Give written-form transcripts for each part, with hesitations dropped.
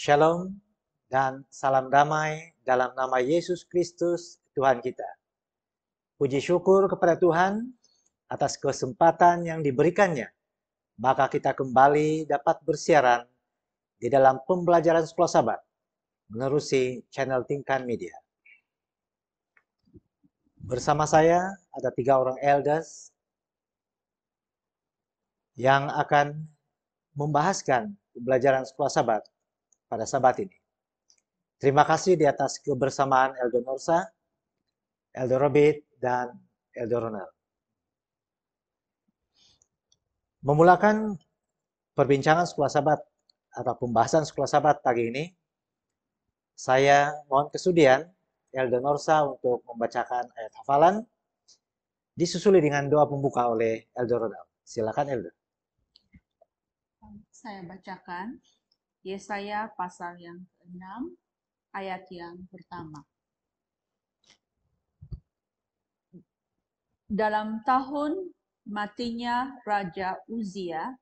Shalom dan salam damai dalam nama Yesus Kristus Tuhan kita. Puji syukur kepada Tuhan atas kesempatan yang diberikannya. Maka kita kembali dapat bersiaran di dalam pembelajaran Sekolah Sabat menerusi channel Tingkan Media. Bersama saya ada 3 orang elders yang akan membahaskan pembelajaran Sekolah Sabat pada Sabat ini. Terima kasih di atas kebersamaan Elder Norsa, Elder Robert, dan Elder Ronald. Memulakan perbincangan Sekolah Sabat atau pembahasan Sekolah Sabat pagi ini, saya mohon kesudian Elder Norsa untuk membacakan ayat hafalan, disusuli dengan doa pembuka oleh Elder Ronald. Silakan Elder. Saya bacakan Yesaya pasal yang ke-6 ayat yang pertama. Dalam tahun matinya Raja Uzia,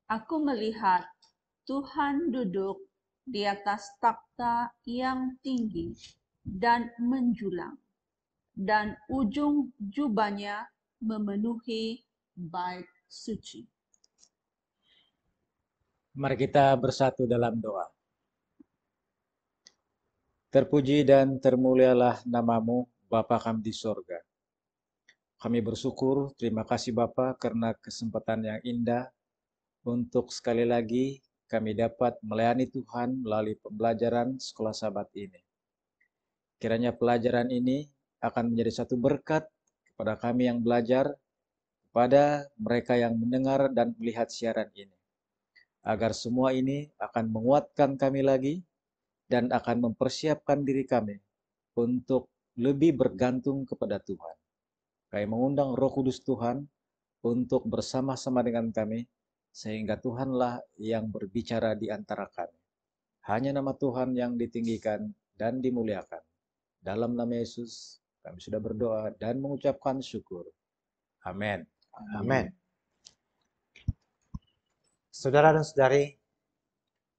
aku melihat Tuhan duduk di atas takhta yang tinggi dan menjulang, dan ujung jubahnya memenuhi bait suci. Mari kita bersatu dalam doa. Terpuji dan termulialah namamu, Bapa kami di sorga. Kami bersyukur, terima kasih Bapa karena kesempatan yang indah untuk sekali lagi kami dapat melayani Tuhan melalui pembelajaran Sekolah Sabat ini. Kiranya pelajaran ini akan menjadi satu berkat kepada kami yang belajar, kepada mereka yang mendengar dan melihat siaran ini. Agar semua ini akan menguatkan kami lagi dan akan mempersiapkan diri kami untuk lebih bergantung kepada Tuhan. Kami mengundang Roh Kudus Tuhan untuk bersama-sama dengan kami, sehingga Tuhanlah yang berbicara di antara kami. Hanya nama Tuhan yang ditinggikan dan dimuliakan. Dalam nama Yesus, kami sudah berdoa dan mengucapkan syukur. Amin. Amin. Saudara dan saudari,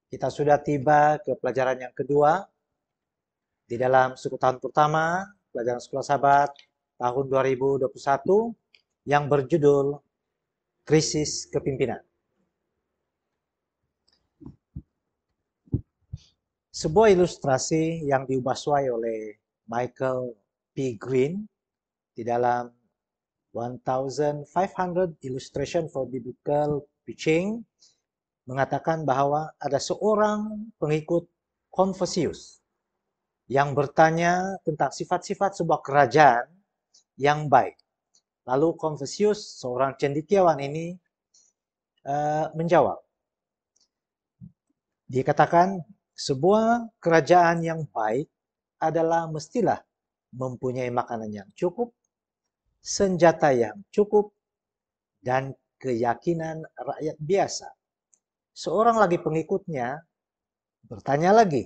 kita sudah tiba ke pelajaran yang kedua di dalam suku tahun pertama, pelajaran Sekolah Sabat tahun 2021 yang berjudul Krisis Kepimpinan. Sebuah ilustrasi yang diubahsuai oleh Michael P. Green di dalam 1500 Illustration for Biblical Preaching mengatakan bahwa ada seorang pengikut Confucius yang bertanya tentang sifat-sifat sebuah kerajaan yang baik. Lalu Confucius, seorang cendekiawan ini, menjawab. Dia katakan, sebuah kerajaan yang baik adalah mestilah mempunyai makanan yang cukup, senjata yang cukup, dan keyakinan rakyat biasa. Seorang lagi pengikutnya bertanya lagi,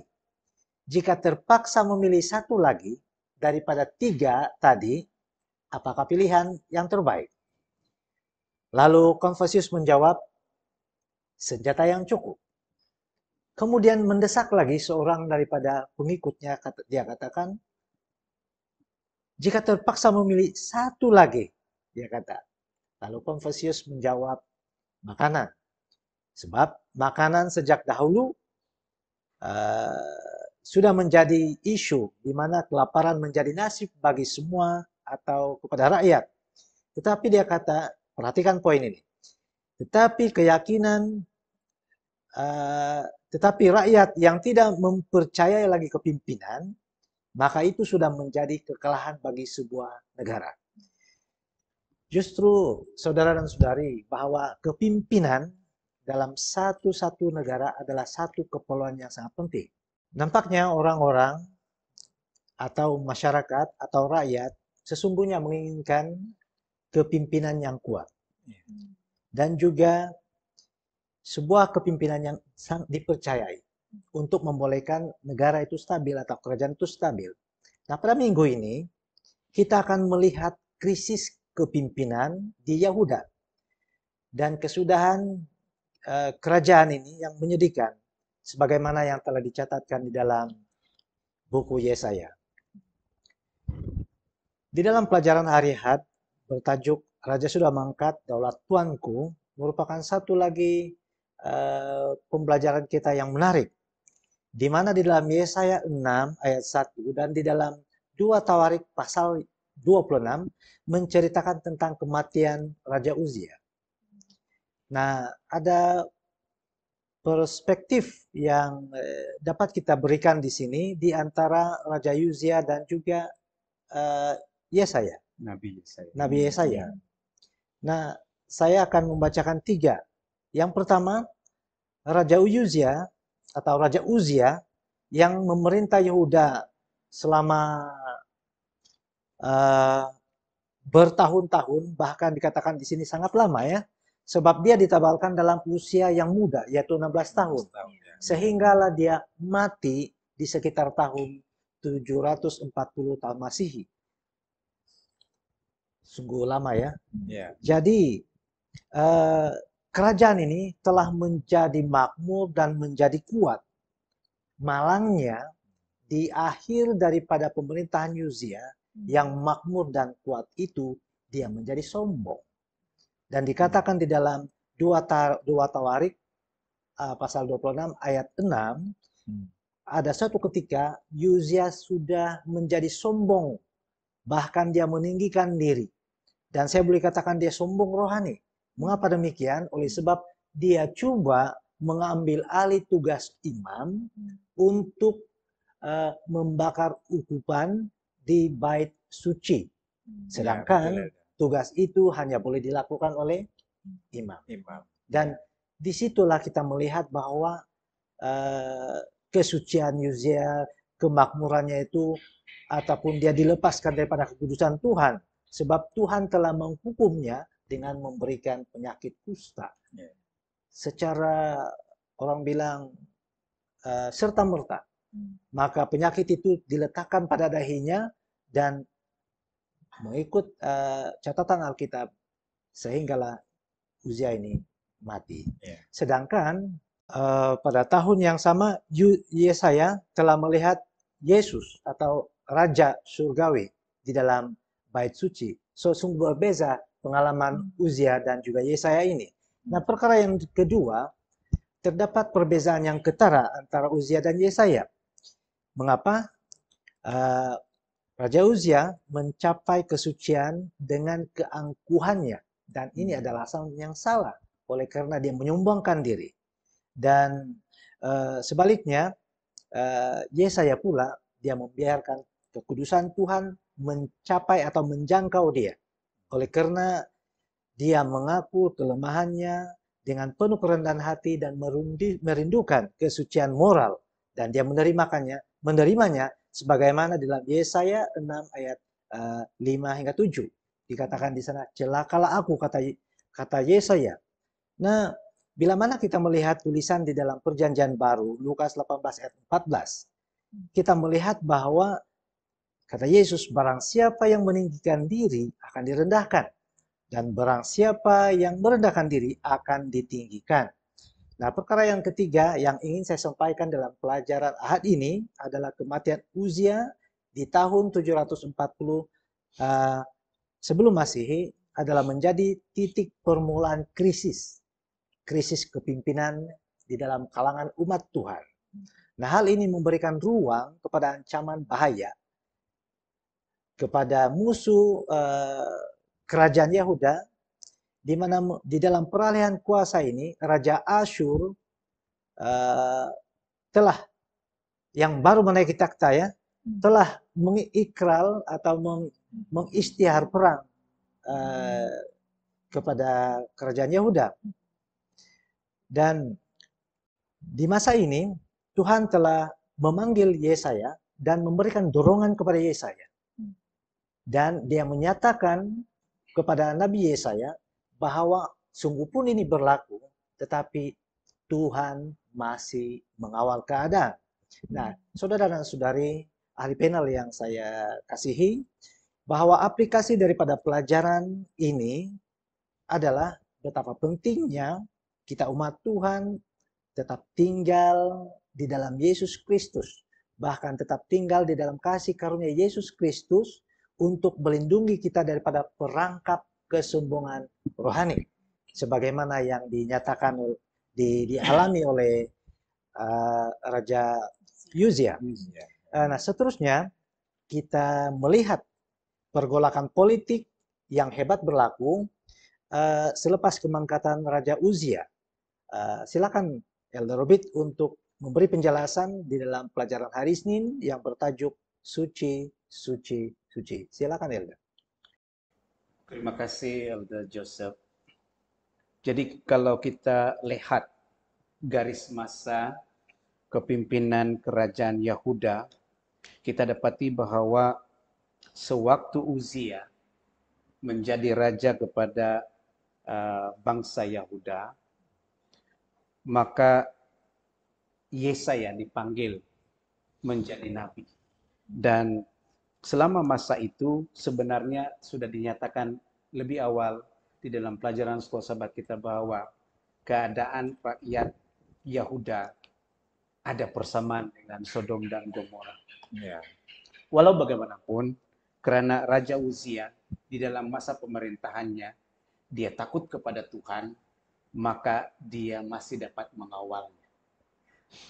jika terpaksa memilih satu lagi daripada 3 tadi, apakah pilihan yang terbaik? Lalu Confucius menjawab, senjata yang cukup. Kemudian mendesak lagi seorang daripada pengikutnya, dia katakan, jika terpaksa memilih satu lagi, dia kata. Lalu Confucius menjawab, makanan. Sebab makanan sejak dahulu sudah menjadi isu di mana kelaparan menjadi nasib bagi semua atau kepada rakyat. Tetapi dia kata, perhatikan poin ini. Tetapi tetapi rakyat yang tidak mempercayai lagi kepimpinan, maka itu sudah menjadi kekalahan bagi sebuah negara. Justru saudara dan saudari, bahwa kepimpinan dalam satu negara adalah satu keperluan yang sangat penting. Nampaknya orang-orang atau masyarakat atau rakyat sesungguhnya menginginkan kepimpinan yang kuat. Dan juga sebuah kepimpinan yang sangat dipercayai untuk membolehkan negara itu stabil atau kerajaan itu stabil. Nah, pada minggu ini kita akan melihat krisis kepimpinan di Yehuda dan kesudahan kerajaan ini yang menyedihkan. sebagaimana yang telah dicatatkan di dalam buku Yesaya. Di dalam pelajaran hari Ahad bertajuk Raja Sudah Mangkat Daulat Tuanku merupakan satu lagi pembelajaran kita yang menarik, di mana di dalam Yesaya 6 ayat 1 dan di dalam 2 Tawarik pasal 26 menceritakan tentang kematian Raja Uzia. Nah, ada perspektif yang dapat kita berikan di sini di antara Raja Uzia dan juga Yesaya, Nabi Yesaya. Nah, saya akan membacakan 3. Yang pertama, Raja Uzia atau Raja Uzia yang memerintah Yehuda selama bertahun-tahun, bahkan dikatakan di sini sangat lama ya, sebab dia ditabalkan dalam usia yang muda, yaitu 16 tahun. Sehinggalah dia mati di sekitar tahun 740 tahun Masehi. Sungguh lama ya. Jadi kerajaan ini telah menjadi makmur dan menjadi kuat. Malangnya di akhir daripada pemerintahan Uzia yang makmur dan kuat itu, dia menjadi sombong. Dan dikatakan di dalam 2 Tawarik pasal 26 ayat 6, ada suatu ketika Uzia sudah menjadi sombong, bahkan dia meninggikan diri. Dan saya boleh katakan dia sombong rohani. Mengapa demikian? Oleh sebab dia coba mengambil alih tugas imam untuk membakar ukupan di bait suci. Sedangkan tugas itu hanya boleh dilakukan oleh imam. Dan disitulah kita melihat bahwa kesucian Uzia, kemakmurannya itu, ataupun dia dilepaskan daripada kekudusan Tuhan. Sebab Tuhan telah menghukumnya dengan memberikan penyakit kusta. Secara orang bilang serta-merta. Maka penyakit itu diletakkan pada dahinya dan mengikut catatan Alkitab, sehinggalah Uzia ini mati. Sedangkan pada tahun yang sama Yesaya telah melihat Yesus atau Raja Surgawi di dalam bait suci. So sungguh berbeza pengalaman Uzia dan juga Yesaya ini. Nah, perkara yang kedua, terdapat perbezaan yang ketara antara Uzia dan Yesaya. Mengapa? Raja Uzia mencapai kesucian dengan keangkuhannya, dan ini adalah alasan yang salah, oleh karena dia menyombongkan diri. Dan sebaliknya Yesaya pula dia membiarkan kekudusan Tuhan mencapai atau menjangkau dia, oleh karena dia mengaku kelemahannya dengan penuh kerendahan hati dan merindukan kesucian moral, dan dia menerimanya sebagaimana dalam Yesaya 6 ayat 5 hingga 7. Dikatakan di sana, celakalah aku, kata Yesaya. Nah, bila mana kita melihat tulisan di dalam Perjanjian Baru, Lukas 18 ayat 14, kita melihat bahwa kata Yesus, barang siapa yang meninggikan diri akan direndahkan, dan barang siapa yang merendahkan diri akan ditinggikan. Nah, perkara yang ketiga yang ingin saya sampaikan dalam pelajaran Ahad ini adalah kematian Uzia di tahun 740 sebelum Masehi adalah menjadi titik permulaan krisis kepimpinan di dalam kalangan umat Tuhan. Nah, hal ini memberikan ruang kepada ancaman bahaya kepada musuh kerajaan Yehuda, di mana di dalam peralihan kuasa ini Raja Asyur telah, yang baru menaiki takhta ya, telah mengikral atau mengisytihar perang kepada kerajaan Yehuda. Dan di masa ini Tuhan telah memanggil Yesaya dan memberikan dorongan kepada Yesaya. Dan dia menyatakan kepada Nabi Yesaya bahwa sungguh pun ini berlaku, tetapi Tuhan masih mengawal keadaan. Nah, saudara dan saudari ahli panel yang saya kasihi, bahwa aplikasi daripada pelajaran ini adalah betapa pentingnya kita umat Tuhan tetap tinggal di dalam Yesus Kristus, bahkan tetap tinggal di dalam kasih karunia Yesus Kristus untuk melindungi kita daripada perangkap kesombongan rohani, sebagaimana yang dinyatakan dialami oleh Raja Uzia. Nah, seterusnya kita melihat pergolakan politik yang hebat berlaku selepas pengangkatan Raja Uzia. Silakan Elder Robert untuk memberi penjelasan di dalam pelajaran hari Senin yang bertajuk Suci, Suci, Suci. Silakan Elder. Terima kasih Elder Joseph. Jadi kalau kita lihat garis masa kepimpinan kerajaan Yahuda, kita dapati bahwa sewaktu Uzia menjadi raja kepada bangsa Yahuda, maka Yesaya dipanggil menjadi nabi. Dan selama masa itu sebenarnya sudah dinyatakan lebih awal di dalam pelajaran sekolah sahabat kita bahwa keadaan rakyat Yahuda ada persamaan dengan Sodom dan Gomora. Ya. Walau bagaimanapun, karena Raja Uzia di dalam masa pemerintahannya, dia takut kepada Tuhan, maka dia masih dapat mengawalnya.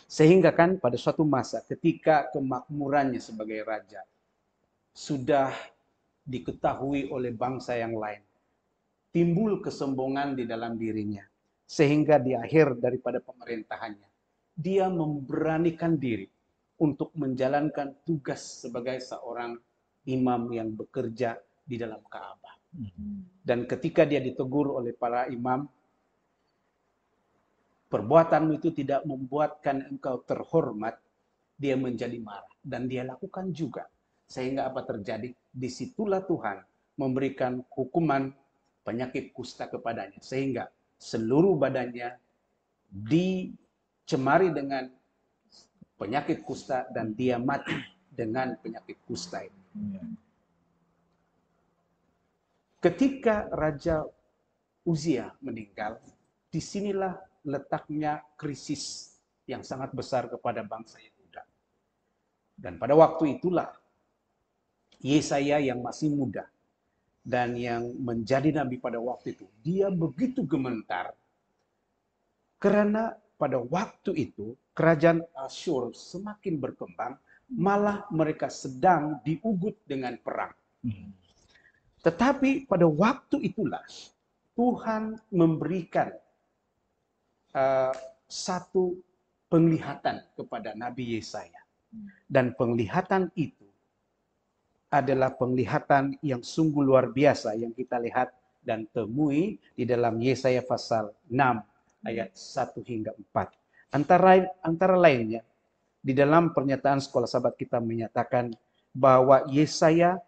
Sehingga kan pada suatu masa ketika kemakmurannya sebagai raja sudah diketahui oleh bangsa yang lain, timbul kesombongan di dalam dirinya. Sehingga di akhir daripada pemerintahannya, dia memberanikan diri untuk menjalankan tugas sebagai seorang imam yang bekerja di dalam Ka'bah. Dan ketika dia ditegur oleh para imam, perbuatanmu itu tidak membuatkan engkau terhormat, dia menjadi marah. Dan dia lakukan juga. Sehingga apa terjadi? Disitulah Tuhan memberikan hukuman penyakit kusta kepadanya. Sehingga seluruh badannya dicemari dengan penyakit kusta dan dia mati dengan penyakit kusta itu. Ketika Raja Uzia meninggal, disinilah letaknya krisis yang sangat besar kepada bangsa Yehuda. Dan pada waktu itulah Yesaya yang masih muda dan yang menjadi nabi pada waktu itu, dia begitu gemetar karena pada waktu itu kerajaan Asyur semakin berkembang, malah mereka sedang diugut dengan perang. Tetapi pada waktu itulah Tuhan memberikan satu penglihatan kepada Nabi Yesaya. Dan penglihatan itu adalah penglihatan yang sungguh luar biasa yang kita lihat dan temui di dalam Yesaya pasal 6 ayat 1 hingga 4. Antara lainnya, di dalam pernyataan sekolah sahabat kita menyatakan bahwa Yesaya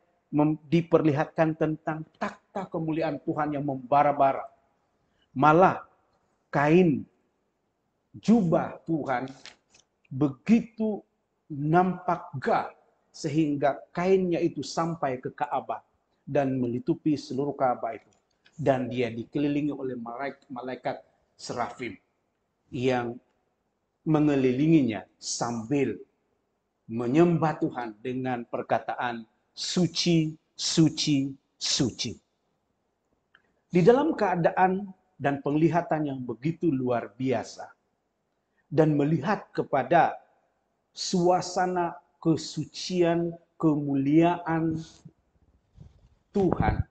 diperlihatkan tentang takhta kemuliaan Tuhan yang membara-bara. Malah kain jubah Tuhan begitu nampak gagah sehingga kainnya itu sampai ke Ka'bah dan melitupi seluruh Ka'bah itu. Dan dia dikelilingi oleh malaikat serafim yang mengelilinginya sambil menyembah Tuhan dengan perkataan suci, suci, suci. Di dalam keadaan dan penglihatan yang begitu luar biasa dan melihat kepada suasana kesucian, kemuliaan Tuhan,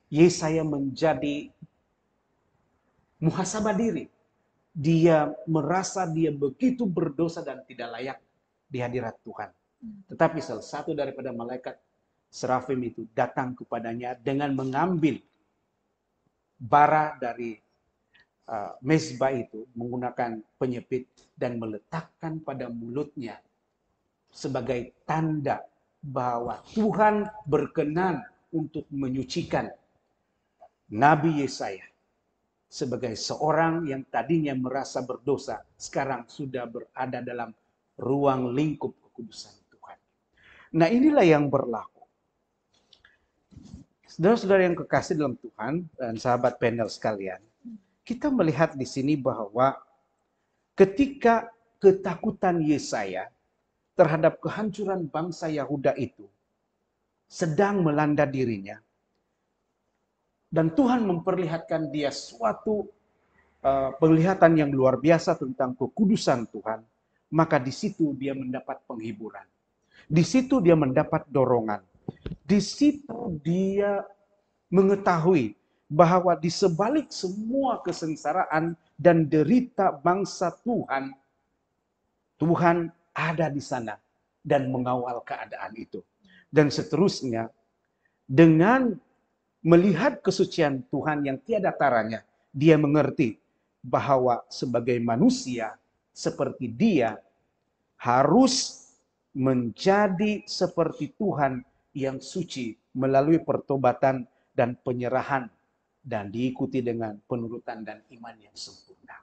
Yesaya menjadi muhasabah diri. Dia merasa dia begitu berdosa dan tidak layak di hadirat Tuhan. Tetapi salah satu daripada malaikat serafim itu datang kepadanya dengan mengambil bara dari mezbah itu menggunakan penyepit dan meletakkan pada mulutnya sebagai tanda bahwa Tuhan berkenan untuk menyucikan Nabi Yesaya sebagai seorang yang tadinya merasa berdosa, sekarang sudah berada dalam ruang lingkup kekudusan Tuhan. Nah, inilah yang berlaku. Saudara-saudara yang kekasih dalam Tuhan dan sahabat panel sekalian, kita melihat di sini bahwa ketika ketakutan Yesaya terhadap kehancuran bangsa Yahuda itu sedang melanda dirinya, dan Tuhan memperlihatkan dia suatu penglihatan yang luar biasa tentang kekudusan Tuhan, maka di situ dia mendapat penghiburan. Di situ dia mendapat dorongan. Di situ dia mengetahui bahwa di sebalik semua kesengsaraan dan derita bangsa Tuhan, Tuhan ada di sana dan mengawal keadaan itu. Dan seterusnya, dengan melihat kesucian Tuhan yang tiada taranya, dia mengerti bahwa sebagai manusia seperti dia harus menjadi seperti Tuhan yang suci melalui pertobatan dan penyerahan dan diikuti dengan penurutan dan iman yang sempurna.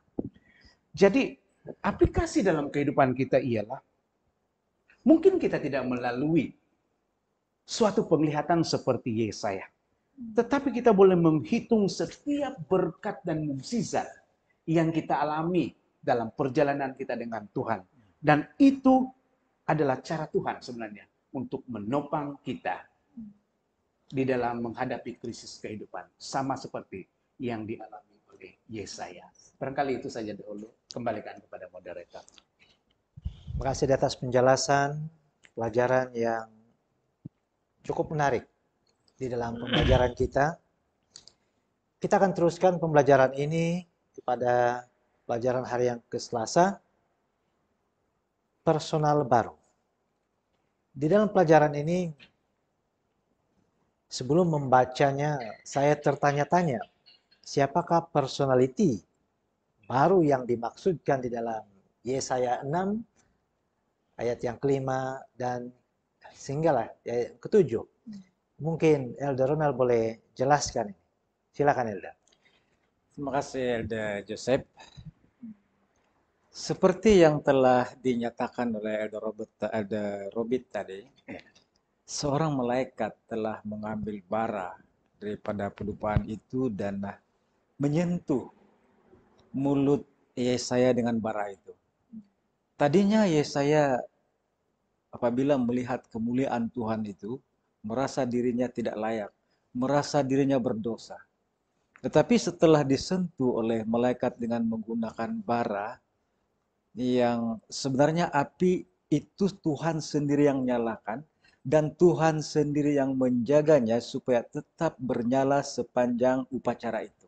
Jadi aplikasi dalam kehidupan kita ialah mungkin kita tidak melalui suatu penglihatan seperti Yesaya, tetapi kita boleh menghitung setiap berkat dan mukjizat yang kita alami dalam perjalanan kita dengan Tuhan. Dan itu adalah cara Tuhan sebenarnya untuk menopang kita di dalam menghadapi krisis kehidupan. Sama seperti yang dialami oleh Yesaya. Barangkali itu saja dulu. Kembalikan kepada moderator. Terima kasih di atas penjelasan, pelajaran yang cukup menarik di dalam pembelajaran kita. Kita akan teruskan pembelajaran ini kepada pelajaran hari yang ke-Selasa, personal baru. Di dalam pelajaran ini, sebelum membacanya, saya tertanya-tanya, siapakah personality baru yang dimaksudkan di dalam Yesaya 6, ayat yang kelima, dan sehinggalah ayat yang ke-7. Mungkin Elder Ronald boleh jelaskan ini. Silakan Elder. Terima kasih Elder Joseph. Seperti yang telah dinyatakan oleh Elder Robert tadi, seorang malaikat telah mengambil bara daripada pedupaan itu dan menyentuh mulut Yesaya dengan bara itu. Tadinya Yesaya apabila melihat kemuliaan Tuhan itu, merasa dirinya tidak layak, merasa dirinya berdosa. Tetapi setelah disentuh oleh malaikat dengan menggunakan bara, yang sebenarnya api itu Tuhan sendiri yang nyalakan, dan Tuhan sendiri yang menjaganya supaya tetap bernyala sepanjang upacara itu.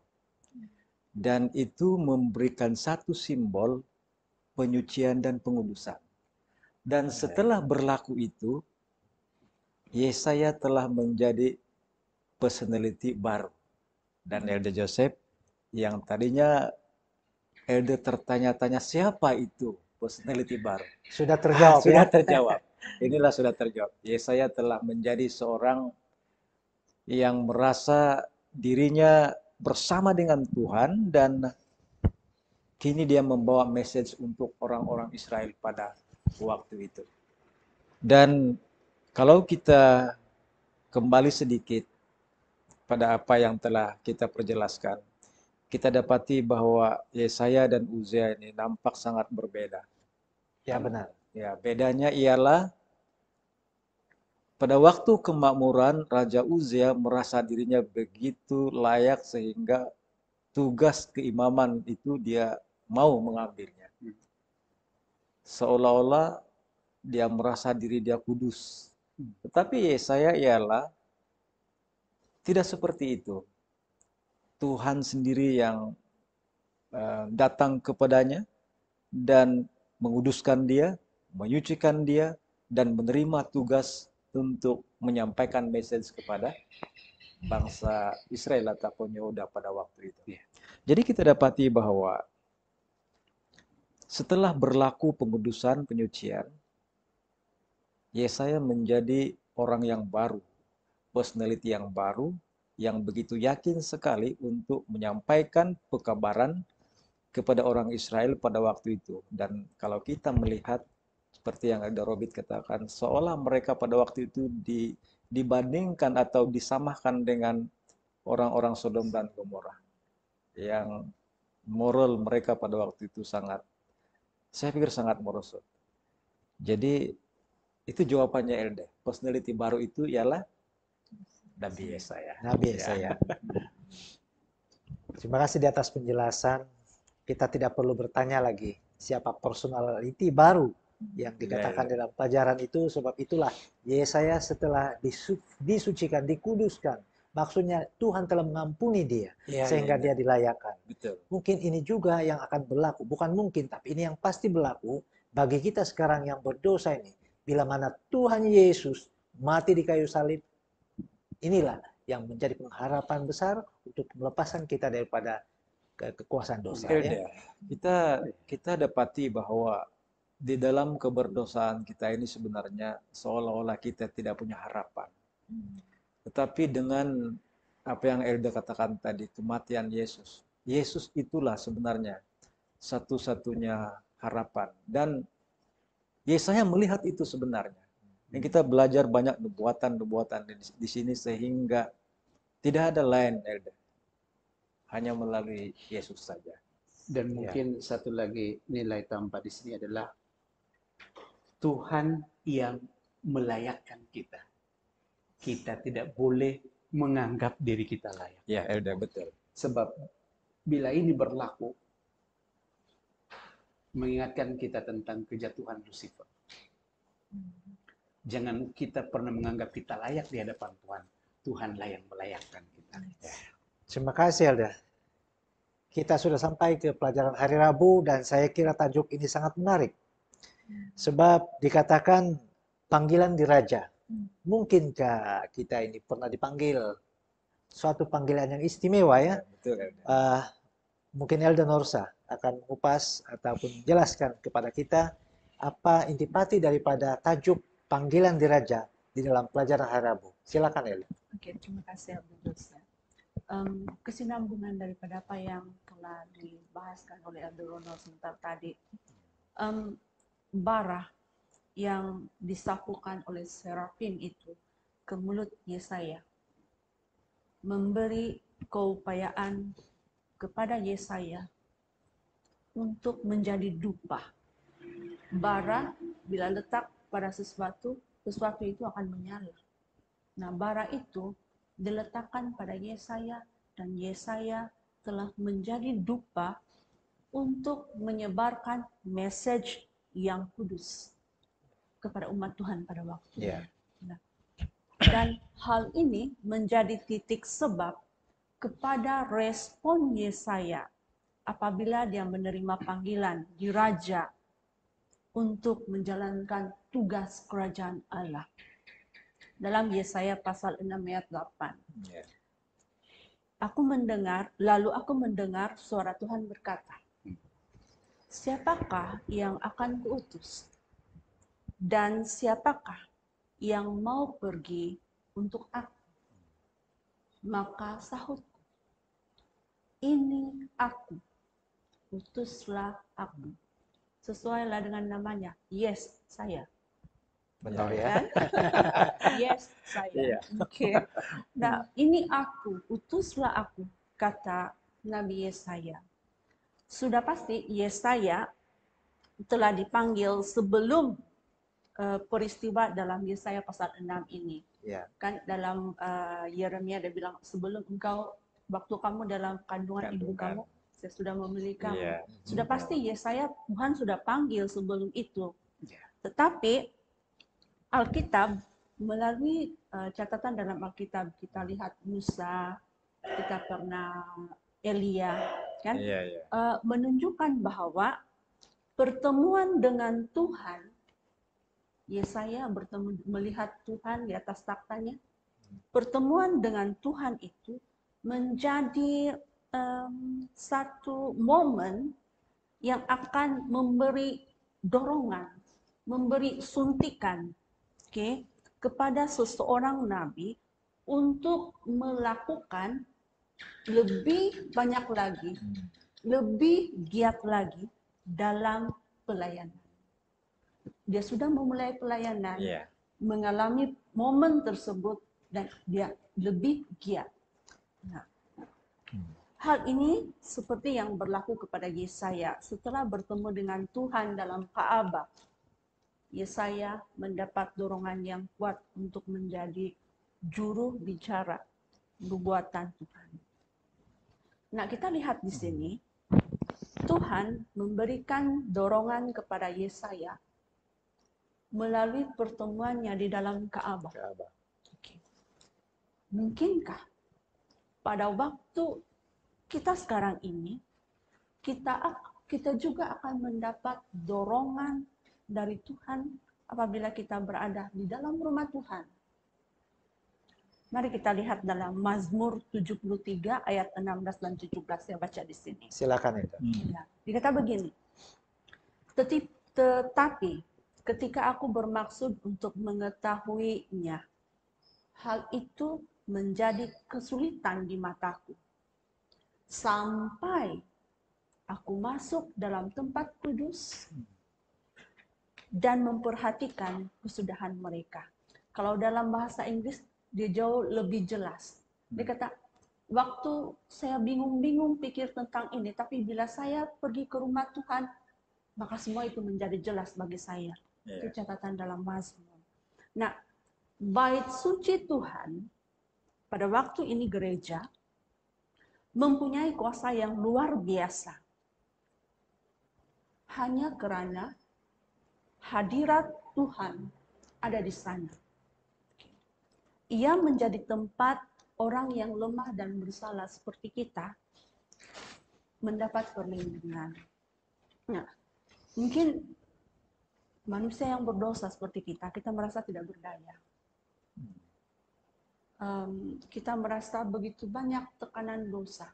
Dan itu memberikan satu simbol penyucian dan pengudusan. Dan setelah berlaku itu, Yesaya telah menjadi personality baru. Dan Elder Joseph yang tadinya Elder tertanya-tanya siapa itu personality baru. Sudah terjawab Sudah ya? terjawab. Inilah sudah terjawab. Yesaya telah menjadi seorang yang merasa dirinya bersama dengan Tuhan dan kini dia membawa message untuk orang-orang Israel pada waktu itu. Dan kalau kita kembali sedikit pada apa yang telah kita perjelaskan, kita dapati bahwa Yesaya dan Uzia ini nampak sangat berbeda. Ya benar. Ya, bedanya ialah pada waktu kemakmuran Raja Uzia merasa dirinya begitu layak sehingga tugas keimaman itu dia mau mengambilnya. Seolah-olah dia merasa diri dia kudus. Tetapi Yesaya ialah tidak seperti itu. Tuhan sendiri yang datang kepadanya dan menguduskan dia, menyucikan dia, dan menerima tugas untuk menyampaikan message kepada bangsa Israel ataupun Yehuda pada waktu itu. Jadi kita dapati bahwa setelah berlaku pengudusan, penyucian, Yesaya menjadi orang yang baru, personality yang baru, yang begitu yakin sekali untuk menyampaikan pekabaran kepada orang Israel pada waktu itu. Dan kalau kita melihat seperti yang ada Robert katakan, seolah mereka pada waktu itu dibandingkan atau disamakan dengan orang-orang Sodom dan Gomora, yang moral mereka pada waktu itu sangat Saya pikir sangat merosot. Jadi itu jawabannya Elda. Personality baru itu ialah Nabi Yesaya. Nabi Ya. Yesaya. Terima kasih di atas penjelasan. Kita tidak perlu bertanya lagi siapa personality baru yang dikatakan Ya. dalam pelajaran itu. Sebab itulah Yesaya setelah disucikan, dikuduskan. Maksudnya Tuhan telah mengampuni dia sehingga dia dilayakkan. Betul. Mungkin ini juga yang akan berlaku. Bukan mungkin, tapi ini yang pasti berlaku bagi kita sekarang yang berdosa ini. Bila mana Tuhan Yesus mati di kayu salib, inilah yang menjadi pengharapan besar untuk melepaskan kita daripada kekuasaan dosa. Elda, Ya. kita dapati bahwa di dalam keberdosaan kita ini sebenarnya seolah-olah kita tidak punya harapan. Tetapi dengan apa yang Elda katakan tadi, kematian Yesus. Yesus itulah sebenarnya satu-satunya harapan. Dan Yesaya melihat itu sebenarnya. Dan kita belajar banyak nubuatan-nubuatan di sini sehingga tidak ada lain, Elda. Hanya melalui Yesus saja. Dan mungkin satu lagi nilai tambah di sini adalah Tuhan yang melayakkan kita. Kita tidak boleh menganggap diri kita layak. Ya, Elda, betul. Sebab bila ini berlaku, mengingatkan kita tentang kejatuhan Lucifer. Jangan kita pernah menganggap kita layak di hadapan Tuhan. Tuhanlah yang melayakkan kita. Terima kasih Elda. Kita sudah sampai ke pelajaran hari Rabu dan saya kira tajuk ini sangat menarik. Sebab dikatakan panggilan diraja. Mungkinkah kita ini pernah dipanggil suatu panggilan yang istimewa ya? Betul, Elda. Mungkin Elda Norsa akan mengupas ataupun menjelaskan kepada kita apa intipati daripada tajuk panggilan diraja di dalam pelajaran hari Rabu. Silakan Elda. Oke, terima kasih Abdul Dosa. Kesinambungan daripada apa yang telah dibahaskan oleh Abdul Ronald sebentar tadi. Bara yang disapukan oleh serafim itu ke mulut Yesaya memberi keupayaan kepada Yesaya untuk menjadi dupa. Bara bila letak pada sesuatu itu akan menyala. Nah, bara itu diletakkan pada Yesaya dan Yesaya telah menjadi dupa untuk menyebarkan message yang kudus kepada umat Tuhan pada waktu itu. Nah, dan hal ini menjadi titik sebab kepada respon Yesaya apabila dia menerima panggilan diraja untuk menjalankan tugas kerajaan Allah. Dalam Yesaya pasal 6 ayat 8. Lalu aku mendengar suara Tuhan berkata, siapakah yang akan kuutus? Dan siapakah yang mau pergi untuk aku? Maka sahutku, ini aku, utuslah aku. Sesuailah dengan namanya, yes, saya. Benar ya? Kan? Yes, saya. Oke. Nah, ini aku, utuslah aku, kata Nabi Yesaya. Sudah pasti Yesaya telah dipanggil sebelum peristiwa dalam Yesaya pasal 6 ini. Kan dalam Yeremia dia bilang, sebelum waktu kamu dalam kandungan ibu kamu, saya sudah memilih kamu. Sudah pasti Yesaya Tuhan sudah panggil sebelum itu. Tetapi Alkitab, melalui catatan dalam Alkitab, kita lihat Musa, kita pernah Elia, kan? Menunjukkan bahwa pertemuan dengan Tuhan, Yesaya melihat Tuhan di atas taktanya. Pertemuan dengan Tuhan itu menjadi satu momen yang akan memberi dorongan, memberi suntikan, kepada seseorang nabi untuk melakukan lebih banyak lagi, lebih giat lagi dalam pelayanan. Dia sudah memulai pelayanan, mengalami momen tersebut, dan dia lebih giat. Nah, Hal ini seperti yang berlaku kepada Yesaya setelah bertemu dengan Tuhan dalam Ka'bah. Yesaya mendapat dorongan yang kuat untuk menjadi juru bicara nubuatan Tuhan. Nah, kita lihat di sini, Tuhan memberikan dorongan kepada Yesaya melalui pertemuannya di dalam Ka'bah. Oke. Mungkinkah pada waktu kita sekarang ini, kita juga akan mendapat dorongan dari Tuhan apabila kita berada di dalam rumah Tuhan? Mari kita lihat dalam Mazmur 73 ayat 16 dan 17. Saya baca di sini. Silakan itu. Ya, dikata begini. Tetapi ketika aku bermaksud untuk mengetahuinya, hal itu menjadi kesulitan di mataku. Sampai aku masuk dalam tempat kudus dan memperhatikan kesudahan mereka. Kalau dalam bahasa Inggris, dia jauh lebih jelas. Dia kata, waktu saya bingung-bingung pikir tentang ini, tapi bila saya pergi ke rumah Tuhan, maka semua itu menjadi jelas bagi saya. Itu catatan dalam Mazmur. Nah, bait suci Tuhan, pada waktu ini gereja, mempunyai kuasa yang luar biasa. Hanya karena hadirat Tuhan ada di sana. Ia menjadi tempat orang yang lemah dan bersalah seperti kita mendapat perlindungan. Nah, mungkin manusia yang berdosa seperti kita merasa tidak berdaya. Kita merasa begitu banyak tekanan dosa,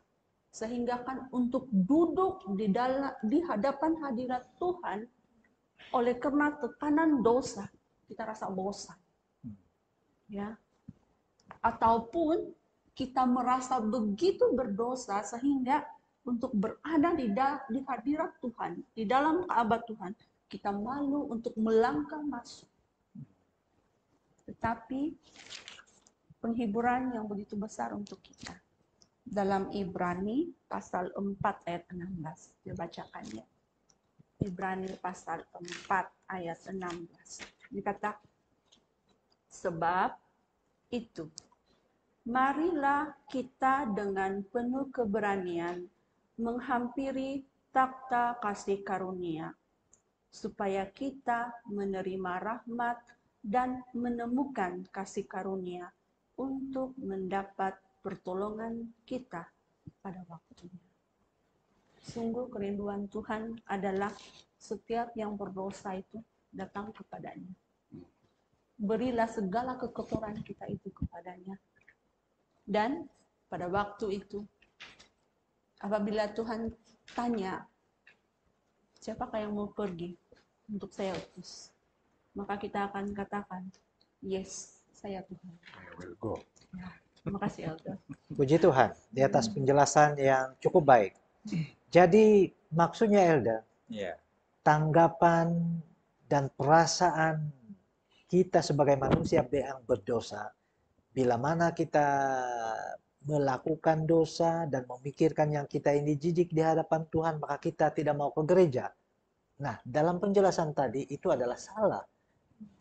sehingga kan untuk duduk di hadapan hadirat Tuhan, oleh karena tekanan dosa, kita rasa bosan. Ya. Ataupun kita merasa begitu berdosa sehingga untuk berada di hadirat Tuhan, di dalam Ka'bah Tuhan, kita malu untuk melangkah masuk. Tetapi penghiburan yang begitu besar untuk kita. Dalam Ibrani pasal 4 ayat 16. Dia bacakannya. Ibrani pasal 4 ayat 16. Dikata, sebab itu, marilah kita dengan penuh keberanian menghampiri takhta kasih karunia, supaya kita menerima rahmat dan menemukan kasih karunia untuk mendapat pertolongan kita pada waktunya. Sungguh kerinduan Tuhan adalah setiap yang berdosa itu datang kepadanya. Berilah segala kekotoran kita itu kepadanya. Dan pada waktu itu, apabila Tuhan tanya, siapakah yang mau pergi untuk saya utus? Maka kita akan katakan, yes, saya Tuhan. I will go. Ya, terima kasih Elder. Puji Tuhan di atas penjelasan yang cukup baik. Jadi maksudnya Elder, tanggapan dan perasaan kita sebagai manusia yang berdosa, bila mana kita melakukan dosa dan memikirkan yang kita ini jijik di hadapan Tuhan, maka kita tidak mau ke gereja. Nah, dalam penjelasan tadi itu adalah salah.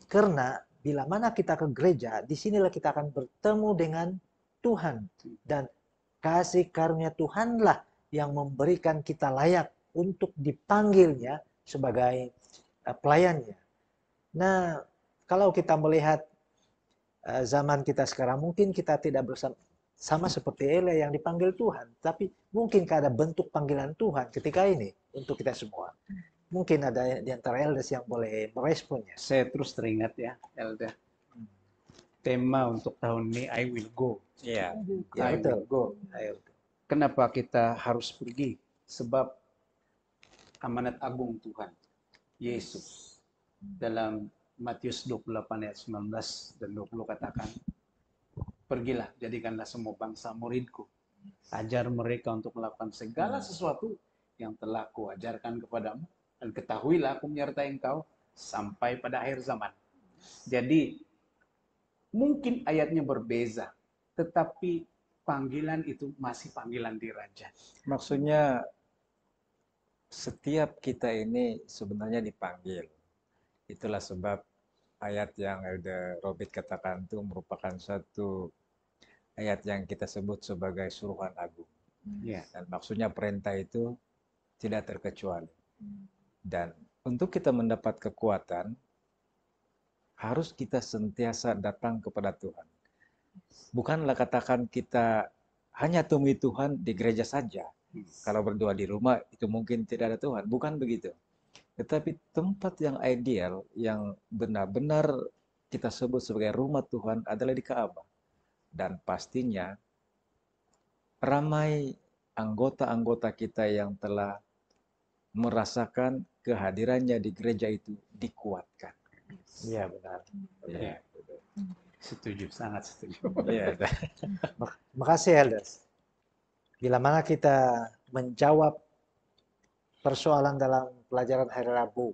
Karena bila mana kita ke gereja, disinilah kita akan bertemu dengan Tuhan. Dan kasih karunia Tuhanlah yang memberikan kita layak untuk dipanggilnya sebagai pelayannya. Nah, kalau kita melihat zaman kita sekarang, mungkin kita tidak sama seperti Elia yang dipanggil Tuhan. Tapi mungkin ada bentuk panggilan Tuhan ketika ini untuk kita semua. Mungkin ada di antara elders yang boleh meresponnya. Saya terus teringat ya, Elder. Tema untuk tahun ini, I will go. Ya, I betul. will go. Ayo. Kenapa kita harus pergi? Sebab amanat agung Tuhan, Yesus. Dalam Matius 28 ayat 19 dan 20 katakan, pergilah, jadikanlah semua bangsa muridku. Ajar mereka untuk melakukan segala sesuatu yang telah kuajarkan kepadamu. Dan ketahuilah aku menyertai engkau sampai pada akhir zaman. Jadi, mungkin ayatnya berbeza. Tetapi panggilan itu masih panggilan diraja. Maksudnya setiap kita ini sebenarnya dipanggil. Itulah sebab ayat yang Elder Robert katakan itu merupakan satu ayat yang kita sebut sebagai suruhan agung. Ya. Dan maksudnya perintah itu tidak terkecuali. Dan untuk kita mendapat kekuatan, harus kita sentiasa datang kepada Tuhan. Bukanlah katakan kita hanya temui Tuhan di gereja saja. Kalau berdoa di rumah, itu mungkin tidak ada Tuhan. Bukan begitu. Tetapi tempat yang ideal, yang benar-benar kita sebut sebagai rumah Tuhan adalah di Ka'bah. Dan pastinya, ramai anggota-anggota kita yang telah merasakan kehadirannya di gereja itu dikuatkan. Iya, benar. Ya. Setuju, sangat setuju. Iya. Makasih Elders. Bila mana kita menjawab persoalan dalam pelajaran hari Rabu,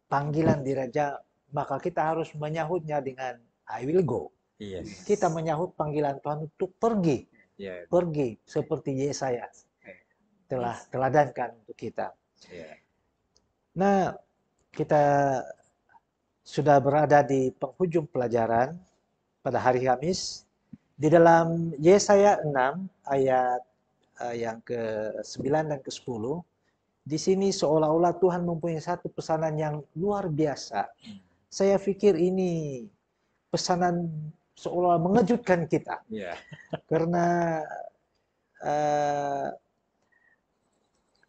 panggilan diraja, maka kita harus menyahutnya dengan I will go. Yes. Kita menyahut panggilan Tuhan untuk pergi. Yeah. Pergi seperti Yesaya telah teladankan untuk kita. Yeah. Nah, kita sudah berada di penghujung pelajaran pada hari Kamis. Di dalam Yesaya 6 ayat yang ke-9 dan ke-10, di sini seolah-olah Tuhan mempunyai satu pesanan yang luar biasa. Saya pikir ini pesanan seolah mengejutkan kita. Yeah. Karena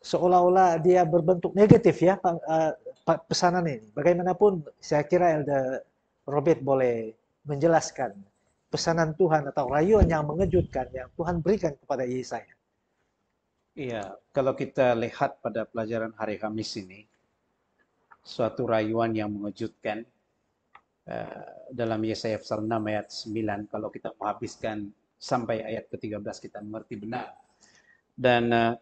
seolah-olah dia berbentuk negatif ya pesanan ini. Bagaimanapun saya kira Elder Robert boleh menjelaskan pesanan Tuhan atau rayuan yang mengejutkan yang Tuhan berikan kepada Yesaya. Iya, kalau kita lihat pada pelajaran hari Kamis ini, suatu rayuan yang mengejutkan dalam Yesaya pasal 6 ayat 9, kalau kita menghabiskan sampai ayat ke-13 kita mengerti benar. Dan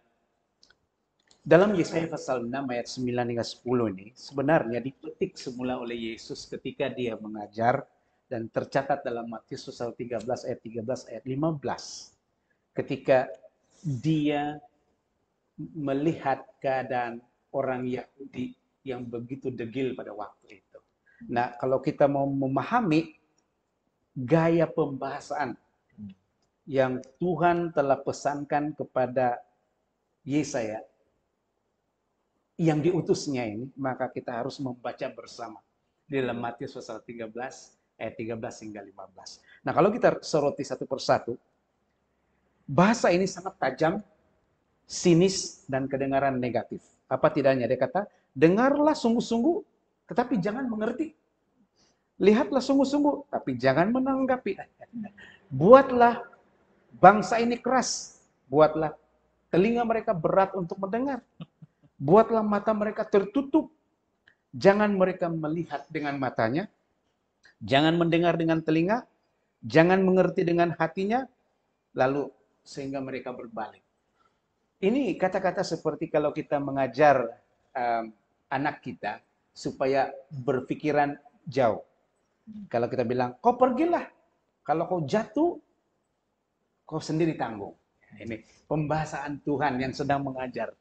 dalam Yesaya pasal 6 ayat 9 hingga 10 ini sebenarnya dipetik semula oleh Yesus ketika dia mengajar, dan tercatat dalam Matius pasal 13 ayat 13 ayat 15 ketika dia melihat keadaan orang Yahudi yang begitu degil pada waktu itu. Nah, kalau kita mau memahami gaya pembahasan yang Tuhan telah pesankan kepada Yesaya yang diutusnya ini, maka kita harus membaca bersama di dalam Matius pasal 13 ayat 13 hingga 15. Nah, kalau kita soroti satu persatu, bahasa ini sangat tajam, sinis, dan kedengaran negatif. Apa tidaknya? Dia kata, dengarlah sungguh-sungguh, tetapi jangan mengerti. Lihatlah sungguh-sungguh, tapi jangan menanggapi. Buatlah bangsa ini keras. Buatlah telinga mereka berat untuk mendengar. Buatlah mata mereka tertutup. Jangan mereka melihat dengan matanya. Jangan mendengar dengan telinga. Jangan mengerti dengan hatinya. Lalu sehingga mereka berbalik. Ini kata-kata seperti kalau kita mengajar anak kita supaya berpikiran jauh. Kalau kita bilang, kau pergilah. Kalau kau jatuh, kau sendiri tanggung. Ini pembahasan Tuhan yang sedang mengajar.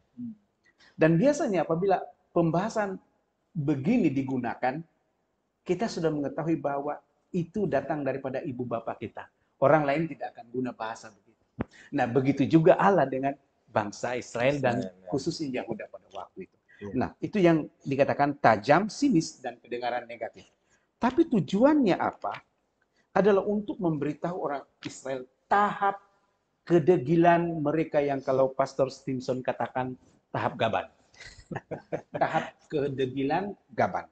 Dan biasanya apabila pembahasan begini digunakan, kita sudah mengetahui bahwa itu datang daripada ibu bapa kita. Orang lain tidak akan guna bahasa begitu. Nah, begitu juga Allah dengan bangsa Israel dan khususnya Yahuda pada waktu itu. Nah, itu yang dikatakan tajam, sinis, dan kedengaran negatif. Tapi tujuannya apa? Adalah untuk memberitahu orang Israel tahap kedegilan mereka yang kalau Pastor Stimson katakan tahap gaban. Tahap kedegilan gaban.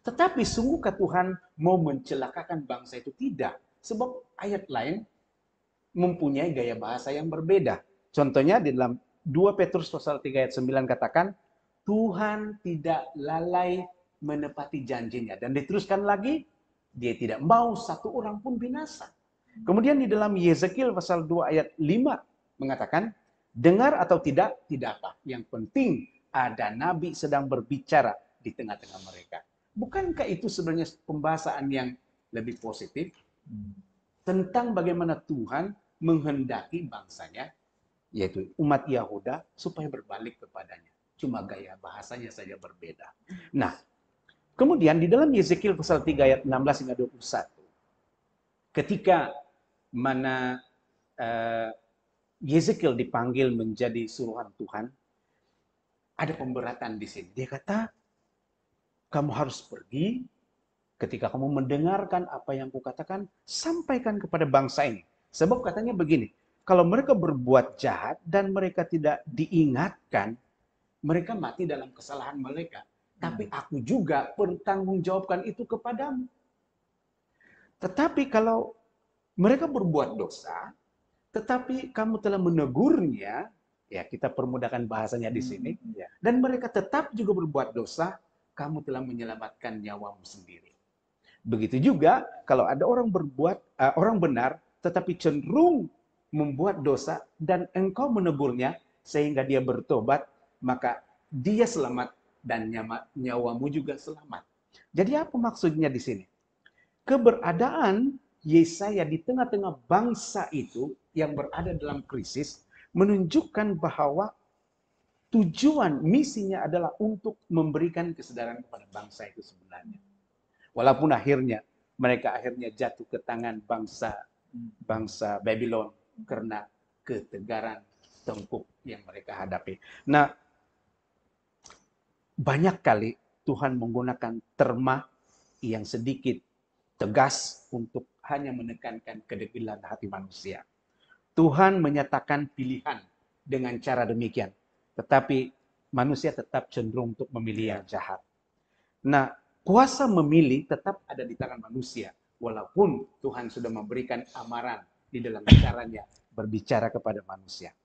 Tetapi sungguhkah Tuhan mau mencelakakan bangsa itu? Tidak. Sebab ayat lain mempunyai gaya bahasa yang berbeda. Contohnya di dalam 2 Petrus pasal 3 ayat 9 katakan, Tuhan tidak lalai menepati janjinya. Dan diteruskan lagi, dia tidak mau satu orang pun binasa. Kemudian di dalam Yezekiel pasal 2 ayat 5 mengatakan, dengar atau tidak, tidak apa. Yang penting ada nabi sedang berbicara di tengah-tengah mereka. Bukankah itu sebenarnya pembahasan yang lebih positif? Tentang bagaimana Tuhan menghendaki bangsanya, yaitu umat Yahuda, supaya berbalik kepadanya. Cuma gaya bahasanya saja berbeda. Nah, kemudian di dalam Yezekiel pasal 3 ayat 16 hingga 21, ketika mana Yezekiel dipanggil menjadi suruhan Tuhan, ada pemberatan di sini. Dia kata, kamu harus pergi, ketika kamu mendengarkan apa yang kukatakan, sampaikan kepada bangsa ini. Sebab katanya begini, kalau mereka berbuat jahat dan mereka tidak diingatkan, mereka mati dalam kesalahan mereka. Tapi aku juga bertanggungjawabkan itu kepadamu. Tetapi kalau mereka berbuat dosa, tetapi kamu telah menegurnya, ya kita permudahkan bahasanya di sini, dan mereka tetap juga berbuat dosa, kamu telah menyelamatkan nyawamu sendiri. Begitu juga kalau ada orang orang benar, tetapi cenderung membuat dosa dan engkau menegurnya sehingga dia bertobat, maka dia selamat dan nyawamu juga selamat. Jadi apa maksudnya di sini? Keberadaan Yesaya di tengah-tengah bangsa itu yang berada dalam krisis menunjukkan bahwa tujuan misinya adalah untuk memberikan kesadaran kepada bangsa itu sebenarnya. Walaupun mereka akhirnya jatuh ke tangan bangsa Babylon karena ketegaran tempur yang mereka hadapi. Nah, banyak kali Tuhan menggunakan terma yang sedikit tegas untuk hanya menekankan kedegilan hati manusia. Tuhan menyatakan pilihan dengan cara demikian, tetapi manusia tetap cenderung untuk memilih yang jahat. Nah, kuasa memilih tetap ada di tangan manusia, walaupun Tuhan sudah memberikan amaran di dalam caranya berbicara kepada manusia.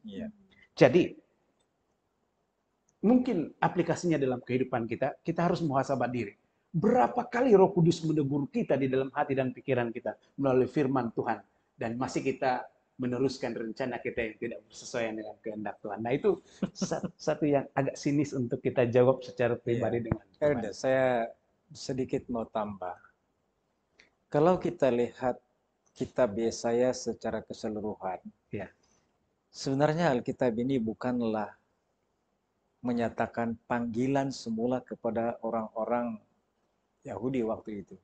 Jadi, mungkin aplikasinya dalam kehidupan kita harus muhasabah diri. Berapa kali Roh Kudus menegur kita di dalam hati dan pikiran kita melalui firman Tuhan, dan masih kita meneruskan rencana kita yang tidak bersesuaian dengan kehendak Tuhan. Nah, itu satu yang agak sinis untuk kita jawab secara pribadi dengan Tuhan. Saya sedikit mau tambah. Kalau kita lihat kitab Yesaya secara keseluruhan, sebenarnya Alkitab ini bukanlah menyatakan panggilan semula kepada orang-orang Yahudi waktu itu.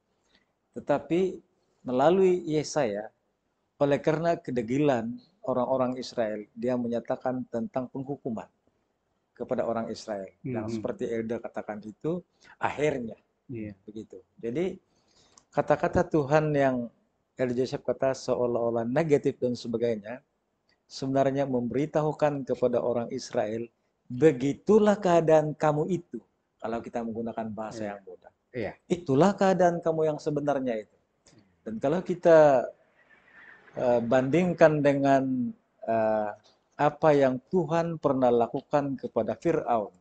Tetapi melalui Yesaya, oleh karena kedegilan orang-orang Israel, dia menyatakan tentang penghukuman kepada orang Israel. Yang seperti Elda katakan itu, akhirnya. Begitu. Jadi, kata-kata Tuhan yang Elda Joseph kata seolah-olah negatif dan sebagainya, sebenarnya memberitahukan kepada orang Israel, begitulah keadaan kamu itu. Kalau kita menggunakan bahasa yang mudah. Itulah keadaan kamu yang sebenarnya itu. Dan kalau kita bandingkan dengan apa yang Tuhan pernah lakukan kepada Fir'aun,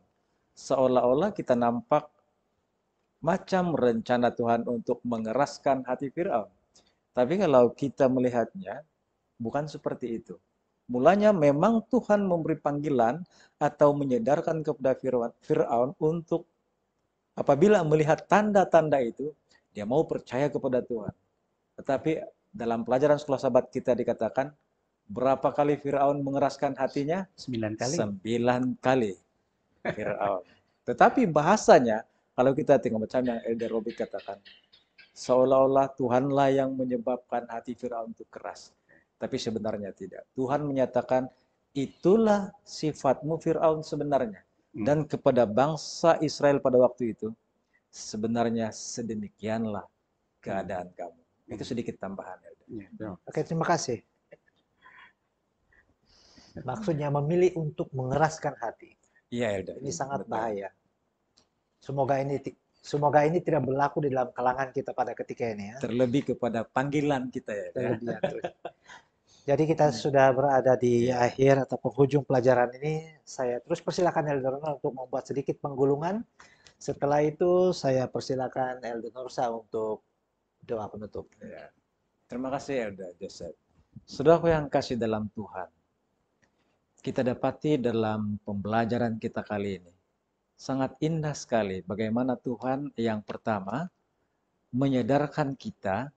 seolah-olah kita nampak macam rencana Tuhan untuk mengeraskan hati Fir'aun. Tapi kalau kita melihatnya, bukan seperti itu. Mulanya memang Tuhan memberi panggilan atau menyadarkan kepada Fir'aun untuk apabila melihat tanda-tanda itu, dia mau percaya kepada Tuhan. Tetapi dalam pelajaran sekolah sahabat kita dikatakan, berapa kali Fir'aun mengeraskan hatinya? 9 kali. 9 kali Fir'aun. Tetapi bahasanya, kalau kita tengok macam yang Elder Robi katakan, seolah-olah Tuhanlah yang menyebabkan hati Fir'aun itu keras. Tapi sebenarnya tidak. Tuhan menyatakan, itulah sifatmu Fir'aun sebenarnya. Dan kepada bangsa Israel pada waktu itu, sebenarnya sedemikianlah keadaan kamu. Itu sedikit tambahan. Oke, terima kasih. Maksudnya memilih untuk mengeraskan hati. Iya, Elda. Ini sangat bahaya. Semoga ini tidak berlaku di dalam kalangan kita pada ketika ini ya. Terlebih kepada panggilan kita ya. Terlebih. Jadi kita sudah berada di akhir atau penghujung pelajaran ini. Saya terus persilakan Elder Nur untuk membuat sedikit penggulungan. Setelah itu saya persilakan Elder Nursa untuk doa penutup. Ya. Terima kasih Elder Joseph. Saudaraku yang kasih dalam Tuhan, kita dapati dalam pembelajaran kita kali ini sangat indah sekali bagaimana Tuhan yang pertama menyadarkan kita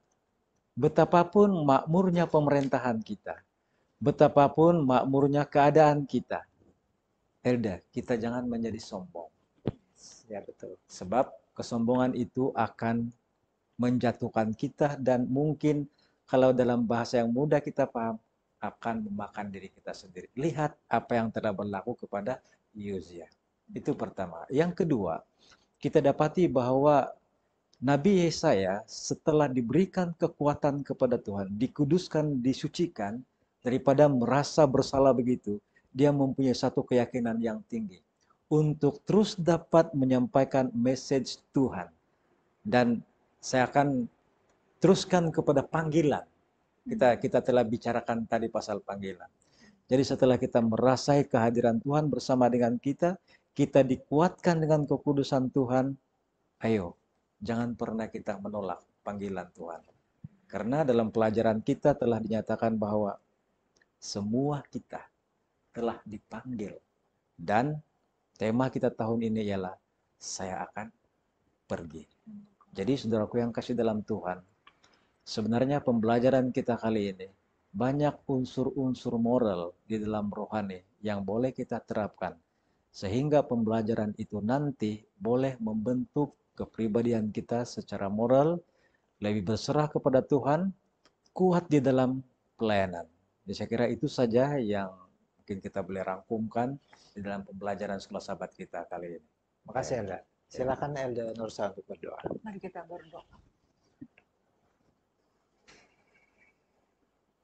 betapapun makmurnya pemerintahan kita, betapapun makmurnya keadaan kita, Elda, kita jangan menjadi sombong. Ya betul. Sebab kesombongan itu akan menjatuhkan kita dan mungkin kalau dalam bahasa yang mudah kita paham, akan memakan diri kita sendiri. Lihat apa yang telah berlaku kepada Yozia. Itu pertama. Yang kedua, kita dapati bahwa Nabi Yesaya setelah diberikan kekuatan kepada Tuhan, dikuduskan, disucikan, daripada merasa bersalah begitu, dia mempunyai satu keyakinan yang tinggi untuk terus dapat menyampaikan message Tuhan. Dan saya akan teruskan kepada panggilan. Kita telah bicarakan tadi pasal panggilan. Jadi setelah kita merasai kehadiran Tuhan bersama dengan kita dikuatkan dengan kekudusan Tuhan, ayo, jangan pernah kita menolak panggilan Tuhan. Karena dalam pelajaran kita telah dinyatakan bahwa semua kita telah dipanggil. Dan tema kita tahun ini ialah saya akan pergi. Jadi saudaraku yang kasih dalam Tuhan, sebenarnya pembelajaran kita kali ini banyak unsur-unsur moral di dalam rohani yang boleh kita terapkan. Sehingga pembelajaran itu nanti boleh membentuk kepribadian kita secara moral, lebih berserah kepada Tuhan, kuat di dalam pelayanan. Jadi saya kira itu saja yang mungkin kita boleh rangkumkan di dalam pembelajaran sekolah sahabat kita kali ini. Makasih Elda. Silakan Elda Nursa untuk berdoa. Mari kita berdoa.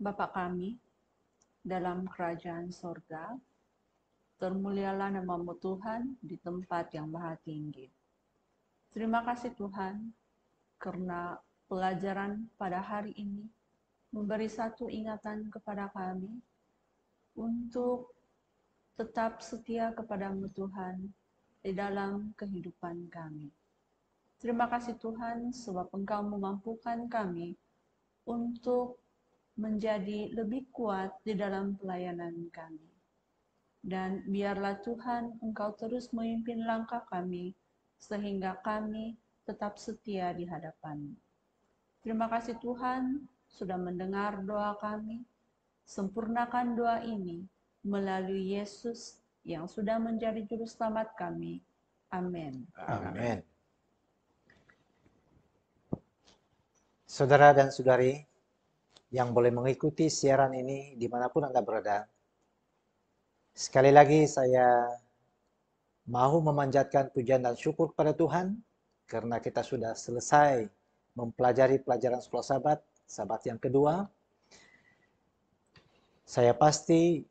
Bapa kami, dalam kerajaan sorga, termulialah nama-Mu Tuhan di tempat yang maha tinggi. Terima kasih Tuhan, karena pelajaran pada hari ini memberi satu ingatan kepada kami untuk tetap setia kepada-Mu Tuhan di dalam kehidupan kami. Terima kasih Tuhan, sebab Engkau memampukan kami untuk menjadi lebih kuat di dalam pelayanan kami. Dan biarlah Tuhan Engkau terus memimpin langkah kami, sehingga kami tetap setia di hadapan-Mu. Terima kasih Tuhan sudah mendengar doa kami. Sempurnakan doa ini melalui Yesus yang sudah menjadi juru selamat kami. Amin. Amin. Saudara dan saudari yang boleh mengikuti siaran ini dimanapun Anda berada, sekali lagi saya mau memanjatkan pujian dan syukur kepada Tuhan karena kita sudah selesai mempelajari pelajaran sekolah sahabat yang kedua. Saya pasti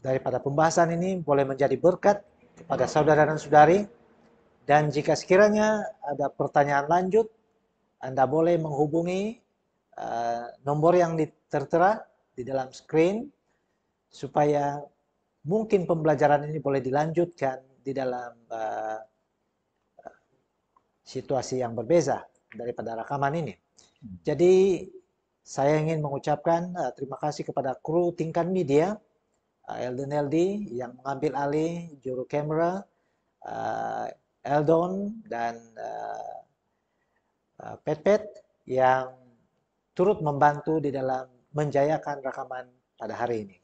daripada pembahasan ini boleh menjadi berkat kepada saudara dan saudari. Dan jika sekiranya ada pertanyaan lanjut, Anda boleh menghubungi nomor yang tertera di dalam screen supaya mungkin pembelajaran ini boleh dilanjutkan di dalam situasi yang berbeda daripada rekaman ini. Jadi saya ingin mengucapkan terima kasih kepada kru Tingkan Media, Eldon Eldi yang mengambil alih juru kamera, Eldon dan Pet yang turut membantu di dalam menjayakan rekaman pada hari ini.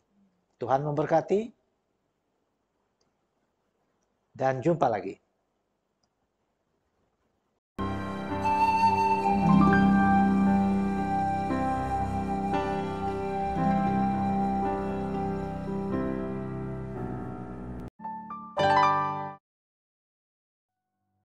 Tuhan memberkati dan jumpa lagi.